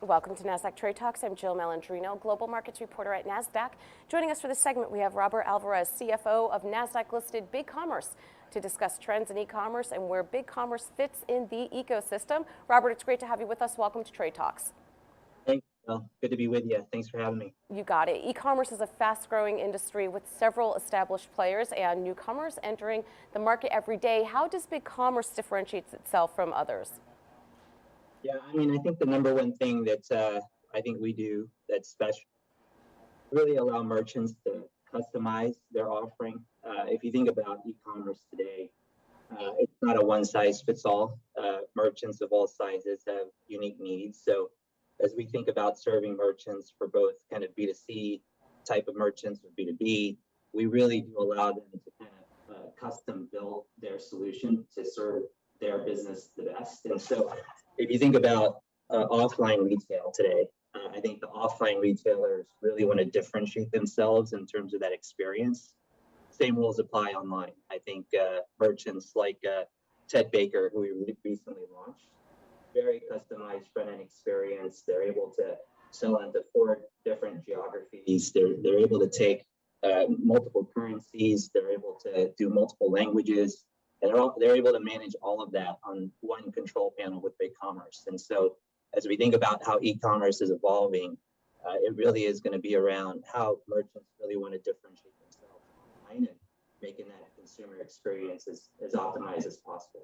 Welcome to Nasdaq Trade Talks. I'm Jill Malandrino, Global Markets Reporter at Nasdaq. Joining us for this segment, we have Robert Alvarez, CFO of Nasdaq-listed BigCommerce, to discuss trends in e-commerce and where BigCommerce fits in the ecosystem. Robert, it's great to have you with us. Welcome to Trade Talks. Thanks, Jill. Good to be with you. Thanks for having me. You got it. E-commerce is a fast-growing industry with several established players and newcomers entering the market every day. How does BigCommerce differentiate itself from others? Yeah, I think the number one thing that I think we do that's special, really allow merchants to customize their offering. If you think about e-commerce today, it's not a one-size-fits-all. Merchants of all sizes have unique needs. So as we think about serving merchants for both kind of B2C type of merchants or B2B, we really do allow them to kind of custom build their solution to serve their business the best. And so if you think about offline retail today, I think the offline retailers really want to differentiate themselves in terms of that experience. Same rules apply online. I think merchants like Ted Baker, who we recently launched, very customized front-end experience. They're able to sell into 4 different geographies. They're able to take multiple currencies. They're able to do multiple languages. And they're able to manage all of that on one control panel with BigCommerce. And so as we think about how e-commerce is evolving, it really is going to be around how merchants really want to differentiate themselves online and making that consumer experience as optimized as possible.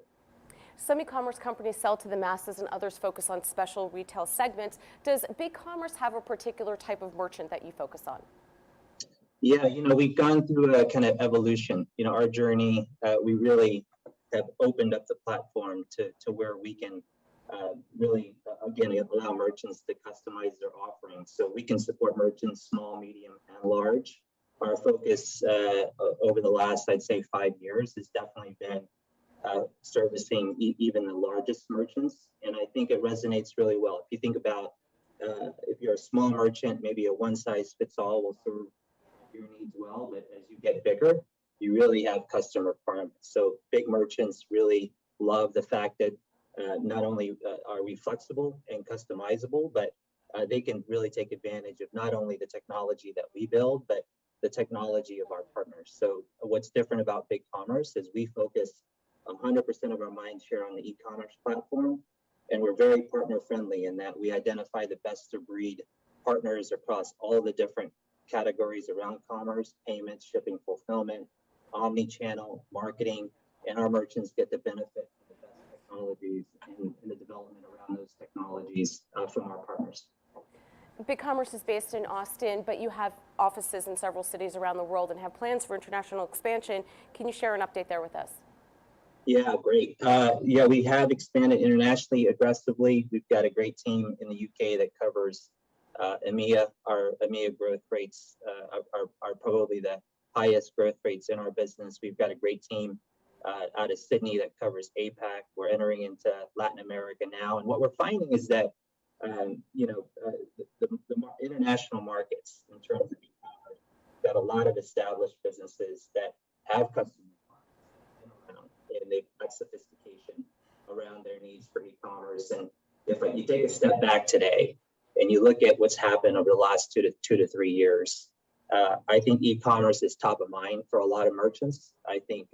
Some e-commerce companies sell to the masses and others focus on special retail segments. Does BigCommerce have a particular type of merchant that you focus on? Yeah, we've gone through a kind of evolution. Our journey, we really have opened up the platform to where we can really, again, allow merchants to customize their offerings. So we can support merchants, small, medium, and large. Our focus over the last, I'd say, 5 years has definitely been servicing even the largest merchants. And I think it resonates really well. If you think about, if you're a small merchant, maybe a one-size-fits-all will serve your needs well, but as you get bigger, you really have custom requirements. So big merchants really love the fact that not only are we flexible and customizable, but they can really take advantage of not only the technology that we build, but the technology of our partners. So what's different about BigCommerce is we focus 100% of our mind share on the e-commerce platform, and we're very partner friendly in that we identify the best of breed partners across all the different categories around commerce, payments, shipping, fulfillment, omni-channel, marketing, and our merchants get the benefit of the best technologies and the development around those technologies from our partners. BigCommerce is based in Austin, but you have offices in several cities around the world and have plans for international expansion. Can you share an update there with us? Yeah, great. We have expanded internationally aggressively. We've got a great team in the UK that covers EMEA. Our EMEA growth rates are probably the highest growth rates in our business. We've got a great team out of Sydney that covers APAC. We're entering into Latin America now. And what we're finding is that, the international markets in terms of e-commerce, got a lot of established businesses that have customers and they've got sophistication around their needs for e-commerce. And if you take a step back today and you look at what's happened over the last 2 to 3 years, I think e-commerce is top of mind for a lot of merchants. I think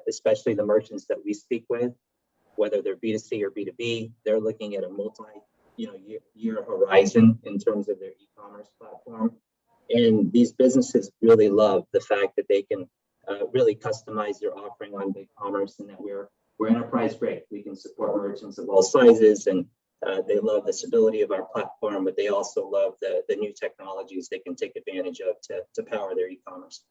especially the merchants that we speak with, whether they're B2C or B2B, they're looking at a multi-year horizon in terms of their e-commerce platform. And these businesses really love the fact that they can really customize their offering on BigCommerce, and that we're enterprise grade. We can support merchants of all sizes, and they love the stability of our platform, but they also love the new technologies they can take advantage of to power their e-commerce.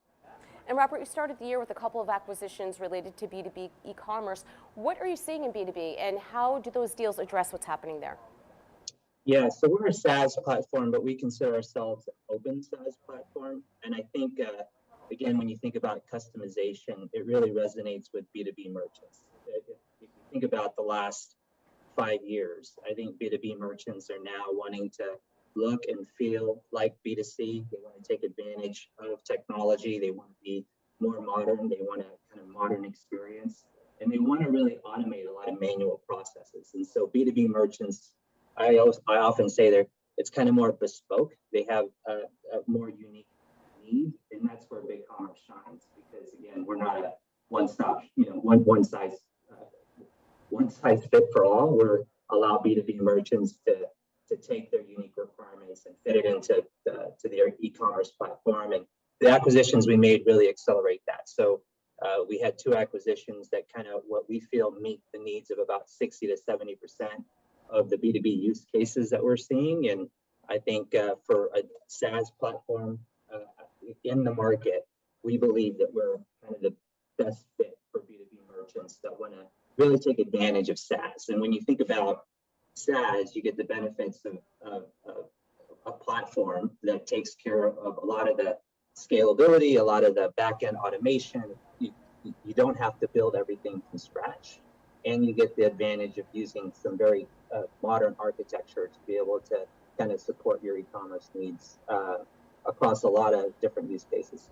And Robert, you started the year with a couple of acquisitions related to B2B e-commerce. What are you seeing in B2B, and how do those deals address what's happening there? Yeah, so we're a SaaS platform, but we consider ourselves an open SaaS platform. And I think, again, when you think about customization, it really resonates with B2B merchants. If you think about the last 5 years, I think B2B merchants are now wanting to look and feel like B2C. They want to take advantage of technology. They want to be more modern. They want a kind of modern experience. And they want to really automate a lot of manual processes. And so B2B merchants, I often say it's kind of more bespoke. They have a more unique need, and that's where BigCommerce shines, because again, we're not a one-stop, one size fit for all. We're allow B2B merchants to take their unique requirements and fit it into to their e-commerce platform. And the acquisitions we made really accelerate that. So we had 2 acquisitions that kind of what we feel meet the needs of about 60 to 70% of the B2B use cases that we're seeing. And I think for a SaaS platform in the market, we believe that we're kind of the best fit for B2B merchants that want to really take advantage of SaaS. And when you think about SaaS, you get the benefits of a platform that takes care of a lot of the scalability, a lot of the back-end automation. You don't have to build everything from scratch, and you get the advantage of using some very modern architecture to be able to kind of support your e-commerce needs across a lot of different use cases.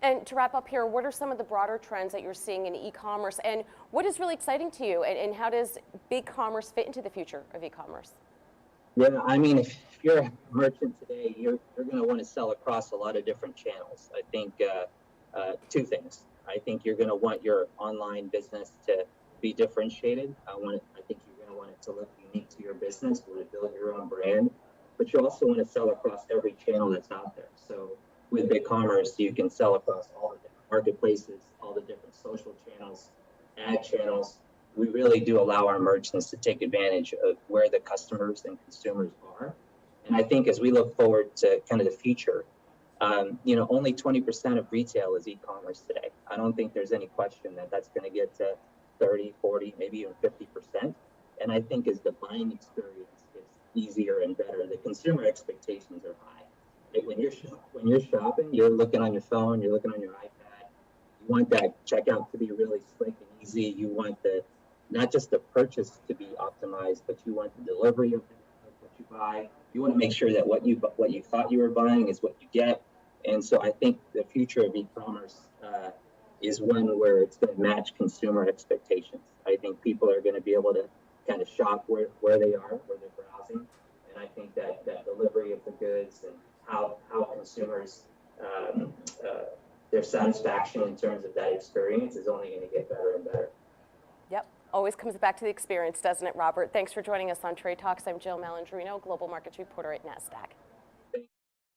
And to wrap up here, what are some of the broader trends that you're seeing in e-commerce, and what is really exciting to you, and how does BigCommerce fit into the future of e-commerce? Yeah, I mean, if you're a merchant today, you're going to want to sell across a lot of different channels. I think 2 things. I think you're going to want your online business to be differentiated. I think you're going to want it to look unique to your business. You want to build your own brand, but you also want to sell across every channel that's out there. So with BigCommerce, you can sell across all the different marketplaces, all the different social channels, ad channels. We really do allow our merchants to take advantage of where the customers and consumers are. And I think as we look forward to kind of the future, only 20% of retail is e-commerce today. I don't think there's any question that that's going to get to 30, 40, maybe even 50%. And I think as the buying experience gets easier and better, the consumer expectations are high. When you're shopping, you're looking on your phone, you're looking on your iPad. You want that checkout to be really slick and easy. You want not just the purchase to be optimized, but you want the delivery of what you buy. You want to make sure that what you thought you were buying is what you get. And so I think the future of e-commerce is one where it's going to match consumer expectations. I think people are going to be able to kind of shop where they are, where they're browsing. And I think that delivery of the goods and how consumers, their satisfaction in terms of that experience is only going to get better and better. Yep, always comes back to the experience, doesn't it, Robert? Thanks for joining us on Trade Talks. I'm Jill Malandrino, Global Markets Reporter at Nasdaq.